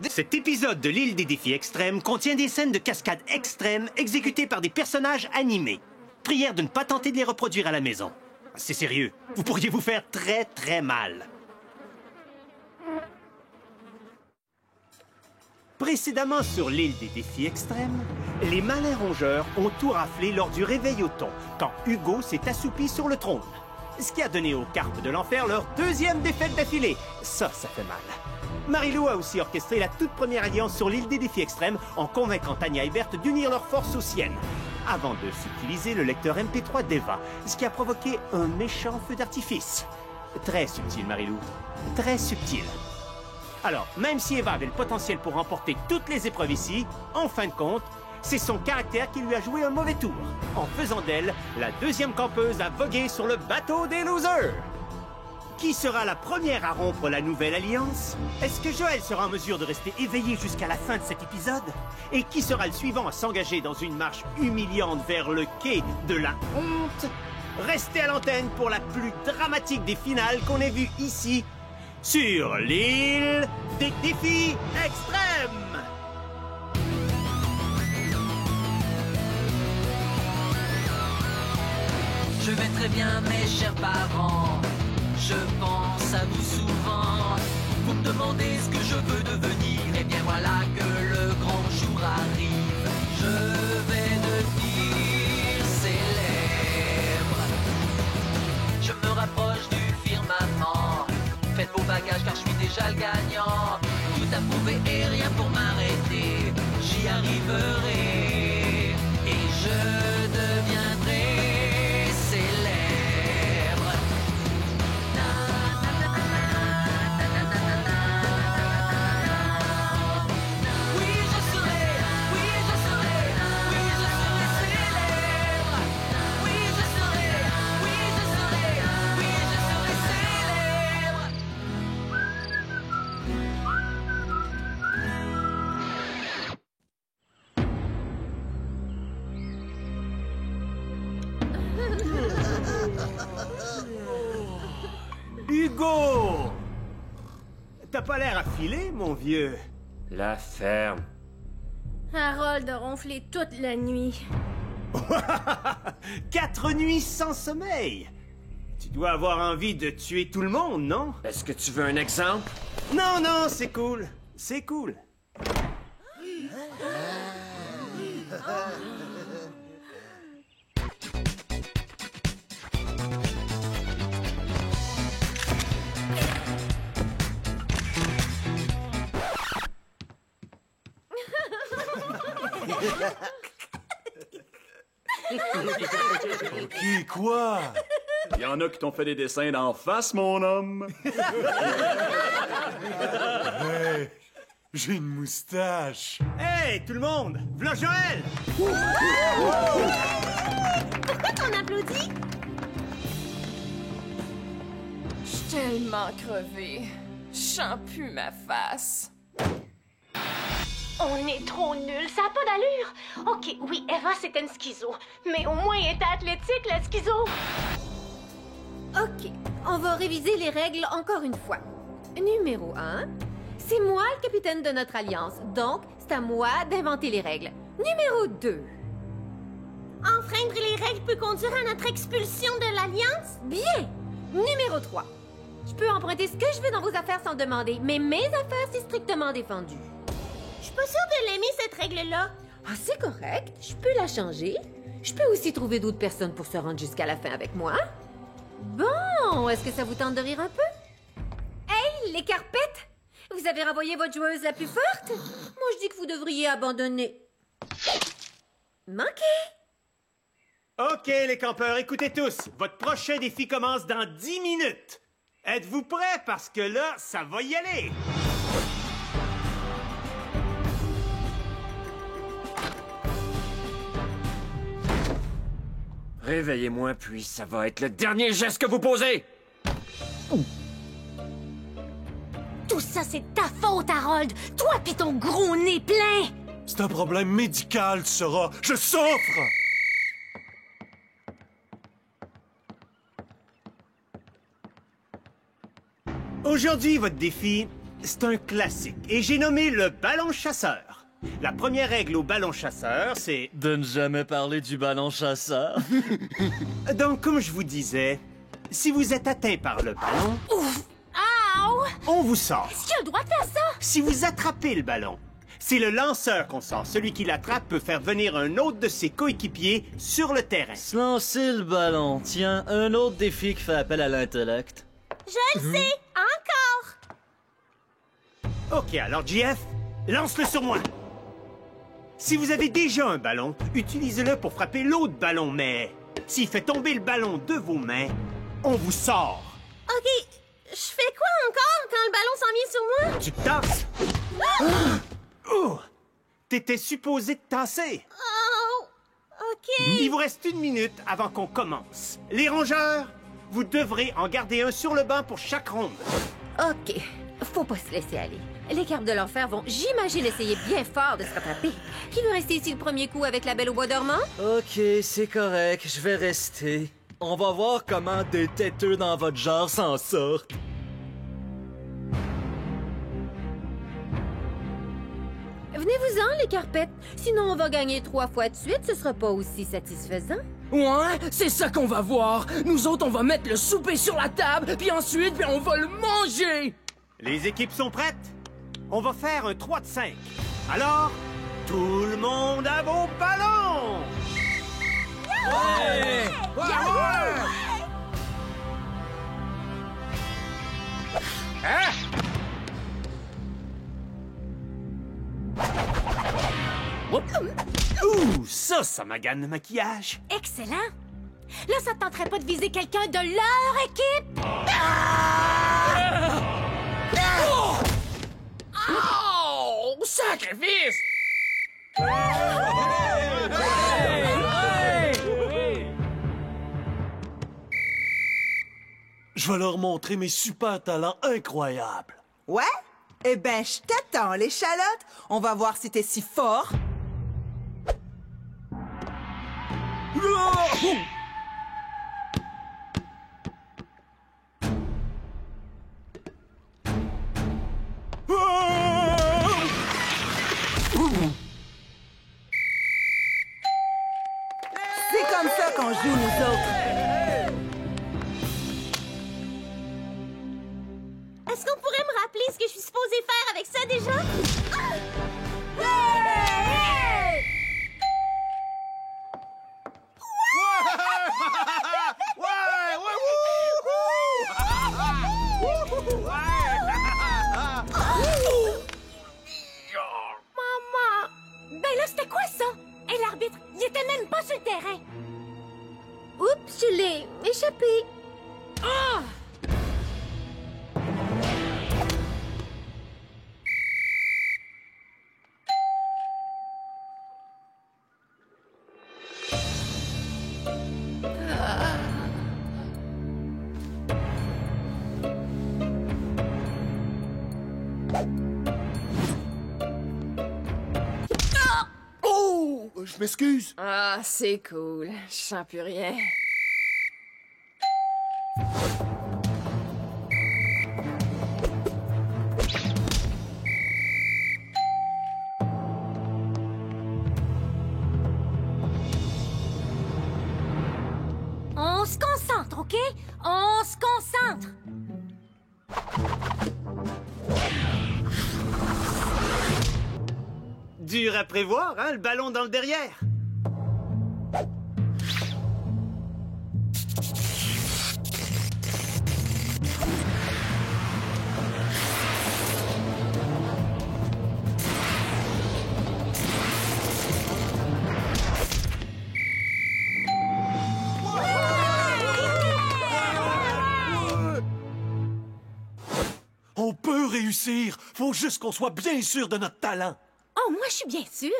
Cet épisode de l'île des défis extrêmes contient des scènes de cascade extrêmes exécutées par des personnages animés. Prière de ne pas tenter de les reproduire à la maison. C'est sérieux, vous pourriez vous faire très mal. Précédemment sur l'île des défis extrêmes, les malins rongeurs ont tout raflé lors du réveil au thon, quand Hugo s'est assoupi sur le trône. Ce qui a donné aux carpes de l'enfer leur deuxième défaite d'affilée. Ça fait mal. Marilou a aussi orchestré la toute première alliance sur l'île des défis extrêmes en convainquant Tania et Berthe d'unir leurs forces aux siennes, avant de subtiliser le lecteur MP3 d'Eva, ce qui a provoqué un méchant feu d'artifice. Très subtil, Marilou. Très subtil. Alors, même si Eva avait le potentiel pour remporter toutes les épreuves ici, en fin de compte, c'est son caractère qui lui a joué un mauvais tour, en faisant d'elle la deuxième campeuse à voguer sur le bateau des losers. Qui sera la première à rompre la nouvelle alliance? Est-ce que Joël sera en mesure de rester éveillé jusqu'à la fin de cet épisode? Et qui sera le suivant à s'engager dans une marche humiliante vers le quai de la honte? Restez à l'antenne pour la plus dramatique des finales qu'on ait vues ici, sur l'île des défis extrêmes! Je vais très bien, mes chers parents. Je pense à vous souvent. Vous me demandez ce que je veux devenir. Et bien voilà que le grand jour arrive. Je vais devenir célèbre. Je me rapproche du firmament. Faites vos bagages car je suis déjà le gagnant. Tout à prouver et rien pour m'arrêter. J'y arriverai. Et je deviendrai célèbre. Hugo! T'as pas l'air affilé, mon vieux. La ferme. Harold a ronflé toute la nuit. 4 nuits sans sommeil! Tu dois avoir envie de tuer tout le monde, non? Est-ce que tu veux un exemple? Non, c'est cool. C'est cool. Ok, quoi? Il y en a qui t'ont fait des dessins d'en face, mon homme. Ouais, j'ai une moustache. Hey, tout le monde! V'là Joël! Pourquoi t'en applaudis? Je suis tellement crevée. Je sens plus ma face. On est trop nuls, ça a pas d'allure. Ok, oui, Eva, c'était une schizo. Mais au moins, elle était athlétique, la schizo. Ok, on va réviser les règles encore une fois. Numéro 1, c'est moi le capitaine de notre alliance, donc c'est à moi d'inventer les règles. Numéro 2. Enfreindre les règles peut conduire à notre expulsion de l'Alliance? Bien! Numéro 3. Je peux emprunter ce que je veux dans vos affaires sans demander, mais mes affaires, c'est strictement défendu. Je suis pas sûre de l'aimer, cette règle-là. Ah, c'est correct, je peux la changer. Je peux aussi trouver d'autres personnes pour se rendre jusqu'à la fin avec moi. Bon, est-ce que ça vous tente de rire un peu? Hey, les carpettes! Vous avez renvoyé votre joueuse la plus forte? Moi, je dis que vous devriez abandonner. Manqué! Ok, les campeurs, écoutez tous. Votre prochain défi commence dans 10 minutes. Êtes-vous prêts? Parce que là, ça va y aller. Réveillez-moi, puis ça va être le dernier geste que vous posez! Tout ça, c'est ta faute, Harold. Toi pis ton gros nez plein. C'est un problème médical, tu sauras. Je souffre! Aujourd'hui, votre défi, C'est un classique et j'ai nommé le ballon chasseur. La première règle au ballon chasseur, c'est... De ne jamais parler du ballon chasseur. Donc, comme je vous disais, si vous êtes atteint par le ballon, Ouf! Ow! on vous sort. Est-ce qu'il a le droit de faire ça? Si vous attrapez le ballon, c'est le lanceur qu'on sort. Celui qui l'attrape peut faire venir un autre de ses coéquipiers sur le terrain. Se lancer le ballon. Tiens, un autre défi qui fait appel à l'intellect. Je le sais! Encore! OK, alors JF, lance-le sur moi. Si vous avez déjà un ballon, utilisez-le pour frapper l'autre ballon, mais s'il fait tomber le ballon de vos mains, on vous sort. OK, je fais quoi encore quand le ballon s'en vient sur moi? Tu tasses. Oh! T'étais supposé te tasser. Oh! OK. Il vous reste 1 minute avant qu'on commence. Les rongeurs, vous devrez en garder un sur le banc pour chaque ronde. OK. Faut pas se laisser aller. Les carpes de l'enfer vont, j'imagine, essayer bien fort de se rattraper. Qui veut rester ici le premier coup avec la Belle au bois dormant? OK, c'est correct, je vais rester. On va voir comment des têteux dans votre genre s'en sortent. Venez-vous-en, les carpettes. Sinon, on va gagner 3 fois de suite. Ce sera pas aussi satisfaisant. Ouais, c'est ça qu'on va voir. Nous autres, on va mettre le souper sur la table, puis ensuite, on va le manger. Les équipes sont prêtes? On va faire un 3 de 5. Alors, tout le monde à vos ballons! Ouais! Ouh, ça magane le maquillage. Excellent! Là, ça te tenterait pas de viser quelqu'un de leur équipe? Oh! Sacrifice! Je vais leur montrer mes super talents incroyables. Ouais? Eh ben, je t'attends, l'échalote. On va voir si t'es si fort. C'est comme ça qu'on joue, nous autres. Est-ce qu'on pourrait me rappeler ce que je suis supposée faire avec ça déjà? Maman! Ben là, c'était quoi ça? Et l'arbitre, il était même pas sur le terrain. Oups, je l'ai échappé. Ah! Oh! Je m'excuse. Ah, c'est cool. Je sens plus rien. On se concentre, OK? On se concentre! Dur à prévoir, hein, le ballon dans le derrière. On peut réussir. Faut juste qu'on soit bien sûr de notre talent. Oh, moi, je suis bien sûre.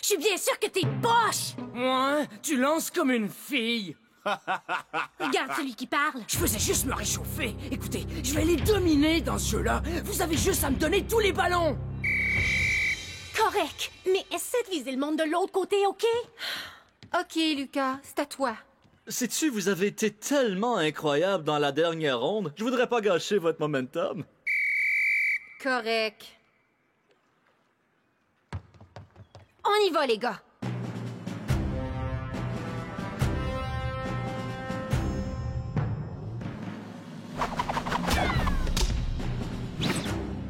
Je suis bien sûre que t'es poche! Ouais, tu lances comme une fille. Regarde celui qui parle. Je faisais juste me réchauffer. Écoutez, je vais les dominer dans ce jeu-là. Vous avez juste à me donner tous les ballons. Correct, mais essaie de viser le monde de l'autre côté, OK? OK, Lucas, c'est à toi. Sais-tu, vous avez été tellement incroyable dans la dernière ronde, je voudrais pas gâcher votre momentum. Correct. On y va, les gars.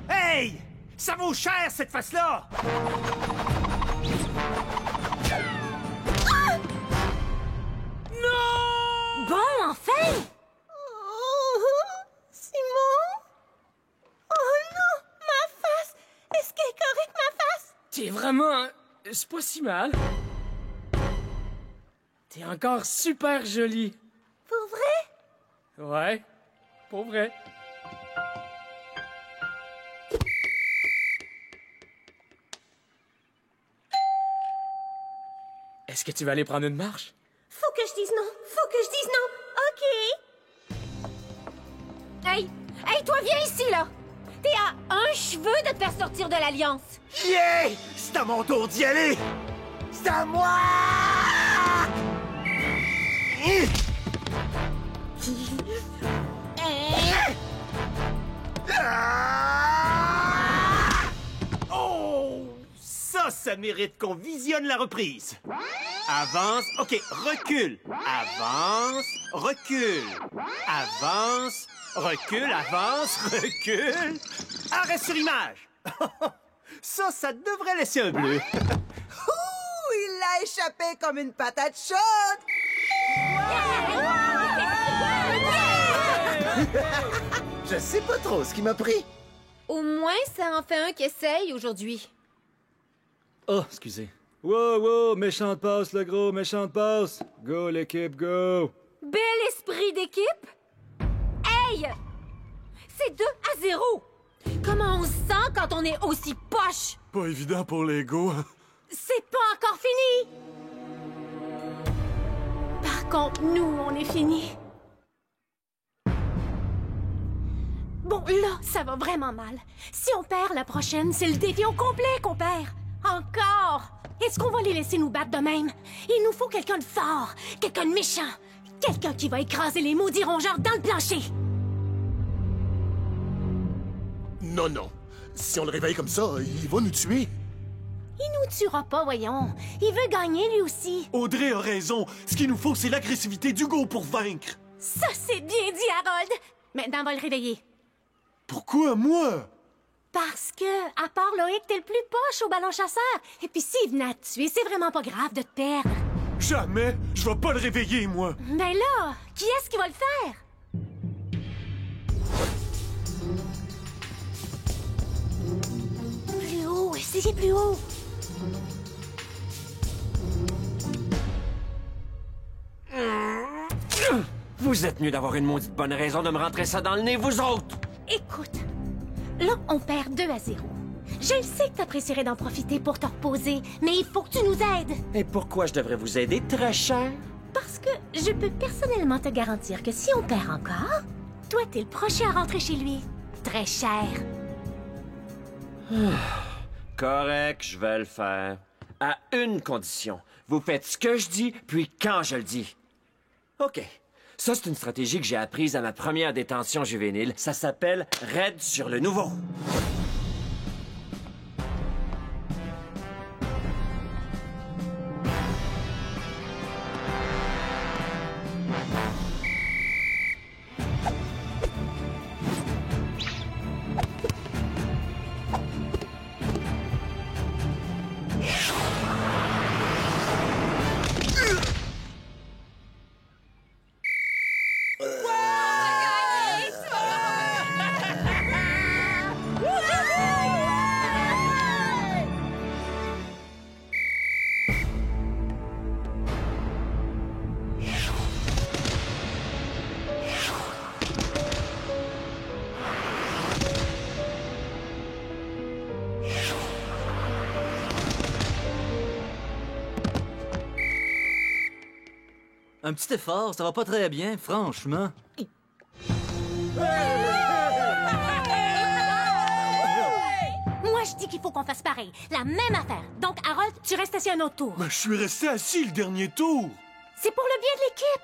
Hey! Ça vaut cher, cette face-là! Non! Bon, enfin! Simon? Oh non! Ma face! Est-ce qu'elle est correcte, ma face? T'es vraiment... C'est pas si mal. T'es encore super jolie. Pour vrai? Ouais, pour vrai. Est-ce que tu vas aller prendre une marche? Faut que je dise non! Faut que je dise non! OK! Hey! Hey, toi, viens ici, là! T'es à un cheveu de te faire sortir de l'Alliance! Yeah! C'est à mon tour d'y aller! C'est à moi! Oh! Ça mérite qu'on visionne la reprise. Avance. OK, recule. Avance, recule. Avance, recule, avance, recule. Arrêt sur image. Ça devrait laisser un bleu. Ouh, il l'a échappé comme une patate chaude! Je sais pas trop ce qui m'a pris. Au moins, ça en fait un qui essaye aujourd'hui. Oh, excusez. Wow, méchante passe, le gros, méchante passe. Go, l'équipe, go. Bel esprit d'équipe! Hey! C'est 2-0! Comment on se sent quand on est aussi poche? Pas évident pour l'ego. C'est pas encore fini! Par contre, nous, on est fini. Bon, là, ça va vraiment mal. Si on perd la prochaine, c'est le défi au complet qu'on perd. Encore! Est-ce qu'on va les laisser nous battre de même? Il nous faut quelqu'un de fort, quelqu'un de méchant, quelqu'un qui va écraser les maudits rongeurs dans le plancher. Non. Si on le réveille comme ça, il va nous tuer. Il nous tuera pas, voyons. Il veut gagner, lui aussi. Audrey a raison. Ce qu'il nous faut, c'est l'agressivité d'Hugo pour vaincre. Ça, c'est bien dit, Harold. Maintenant, on va le réveiller. Pourquoi moi? Parce que, à part Loïc, t'es le plus poche au ballon chasseur. Et puis s'il venait à te tuer, c'est vraiment pas grave de te perdre. Jamais! Je vais pas le réveiller, moi! Ben là, qui est-ce qui va le faire? Plus haut, essayez plus haut. Vous êtes mieux d'avoir une maudite bonne raison de me rentrer ça dans le nez, vous autres! Écoute, là, on perd 2-0. Je le sais que t'apprécierais d'en profiter pour te reposer, mais il faut que tu nous aides. Et pourquoi je devrais vous aider, très cher? Parce que je peux personnellement te garantir que si on perd encore, toi, t'es le prochain à rentrer chez lui. Très cher. Correct, je vais le faire. À une condition. Vous faites ce que je dis, puis quand je le dis. OK. Ça, c'est une stratégie que j'ai apprise à ma première détention juvénile. Ça s'appelle Raid sur le nouveau. Un petit effort, ça va pas très bien, franchement. Moi, je dis qu'il faut qu'on fasse pareil. La même affaire. Donc, Harold, tu restes assis un autre tour. Mais je suis resté assis le dernier tour. C'est pour le bien de l'équipe.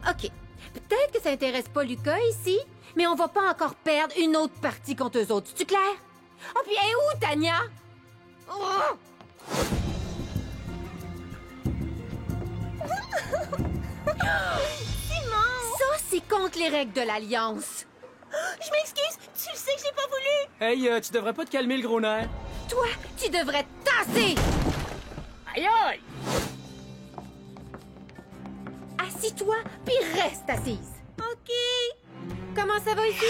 OK. Peut-être que ça intéresse pas Lucas ici, mais on va pas encore perdre une autre partie contre eux autres. C'est-tu clair? Oh, puis elle est où, Tania? Oh! Simon! Ça, c'est contre les règles de l'Alliance. Je m'excuse, tu le sais que j'ai pas voulu! Hey, tu devrais pas te calmer le gros nerf. Toi, tu devrais te tasser! Aïe aïe! Assis-toi, puis reste assise. OK. Comment ça va ici?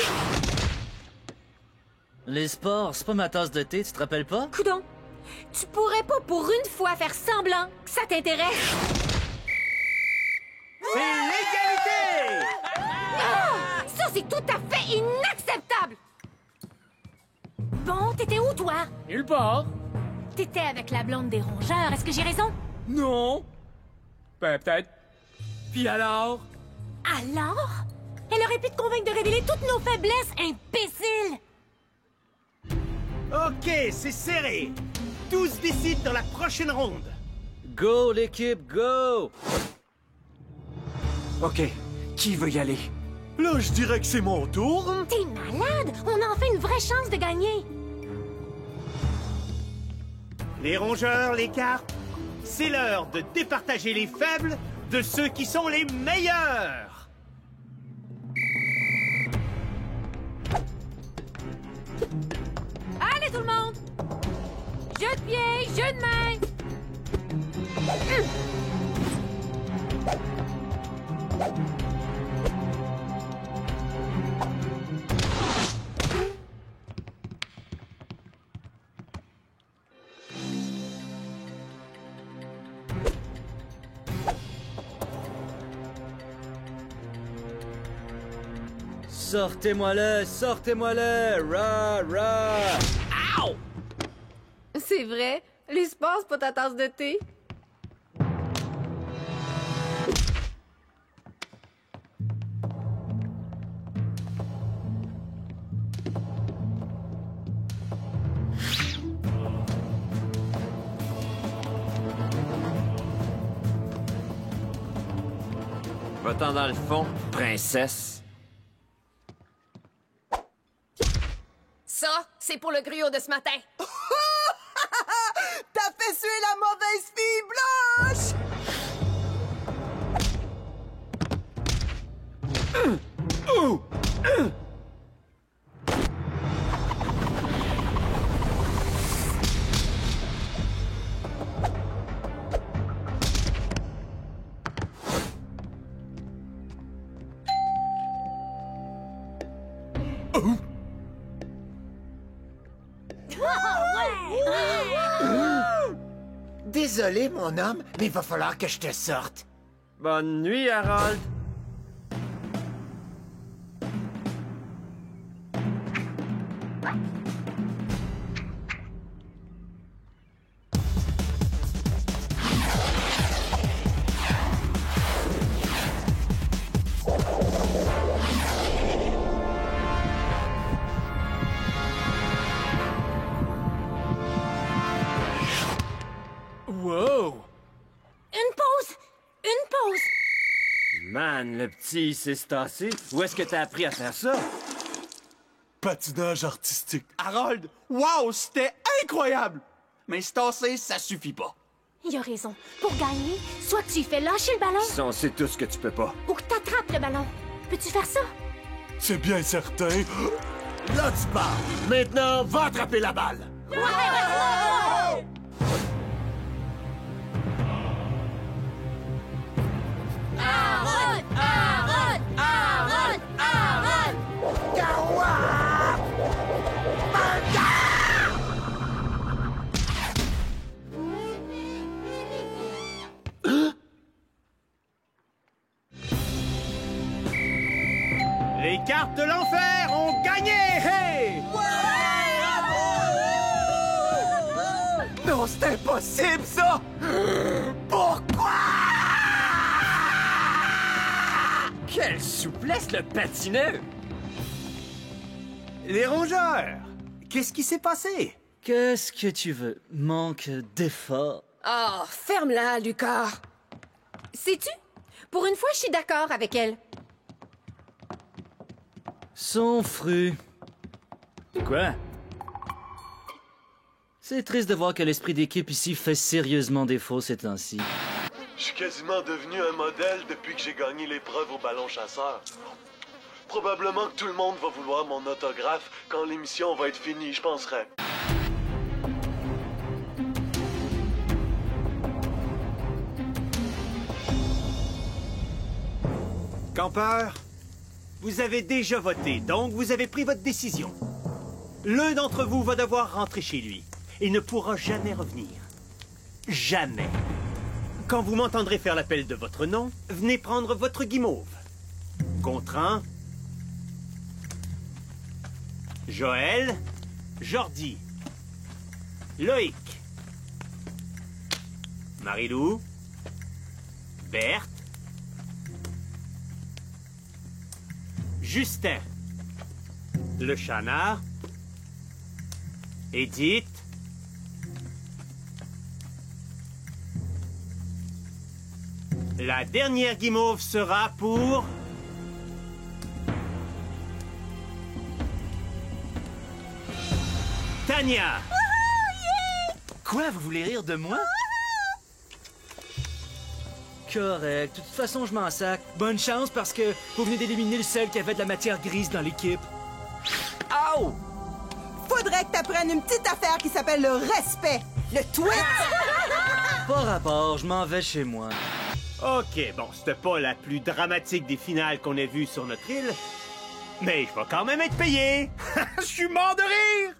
Les sports, c'est pas ma tasse de thé, tu te rappelles pas? Coudon, tu pourrais pas pour une fois faire semblant que ça t'intéresse? C'est l'égalité! Ah! Ça, c'est tout à fait inacceptable! Bon, t'étais où, toi? Nulle part. T'étais avec la blonde des rongeurs, est-ce que j'ai raison? Non. Ben, peut-être. Puis alors? Alors? Elle aurait pu te convaincre de révéler toutes nos faiblesses, imbécile! OK, c'est serré. 12 décides dans la prochaine ronde. Go, l'équipe, go! OK, qui veut y aller? Là, je dirais que c'est mon tour. T'es malade? On a enfin une vraie chance de gagner! Les rongeurs, les cartes, c'est l'heure de départager les faibles de ceux qui sont les meilleurs! Allez, tout le monde! Jeu de pied, jeu de main! Sortez-moi-le, ra, ra! C'est vrai, l'espace, pas ta tasse de thé. Va-t'en dans le fond, princesse. Ça, c'est pour le griot de ce matin. T'as fait suer la mauvaise fille blanche! Désolé, mon homme, mais il va falloir que je te sorte. Bonne nuit, Harold. Wow! Une pause! Une pause! Man, le petit, il s'est tassé. Où est-ce que t'as appris à faire ça? Patinage artistique. Harold, wow, c'était incroyable! Mais se tasser, ça suffit pas. Il a raison. Pour gagner, soit que tu fais lâcher le ballon, Ça, on sait tout ce que tu peux pas. ou que t'attrapes le ballon. Peux-tu faire ça? C'est bien certain. Là, tu parles. Maintenant, va attraper la balle. Aaron! Aaron! Aaron! Aaron! Les cartes de l'enfer ont gagné! Hey! Non, c'est impossible, ça! Pourquoi? Quelle souplesse, le patineux! Les rongeurs! Qu'est-ce qui s'est passé? Qu'est-ce que tu veux? Manque d'effort. Oh, ferme-la, Lucas. Sais-tu? Pour une fois, je suis d'accord avec elle. Son fru. Quoi? C'est triste de voir que l'esprit d'équipe ici fait sérieusement défaut ces temps-ci. Je suis quasiment devenu un modèle depuis que j'ai gagné l'épreuve au ballon chasseur. Probablement que tout le monde va vouloir mon autographe quand l'émission va être finie, je penserais. Campeurs, vous avez déjà voté, donc vous avez pris votre décision. L'un d'entre vous va devoir rentrer chez lui. Il ne pourra jamais revenir. Jamais. Quand vous m'entendrez faire l'appel de votre nom, venez prendre votre guimauve. Gontran, Joël, Jordi, Loïc, Marilou, Berthe, Justin, le Chanard, Edith, la dernière guimauve sera pour... Tania. Quoi, vous voulez rire de moi? Correct. De toute façon, je m'en sac. Bonne chance parce que vous venez d'éliminer le seul qui avait de la matière grise dans l'équipe. Ow! Faudrait que t'apprennes une petite affaire qui s'appelle le respect. Le tweet! Pas rapport, je m'en vais chez moi. OK, bon, c'était pas la plus dramatique des finales qu'on ait vues sur notre île, mais je vais quand même être payé. Je suis mort de rire!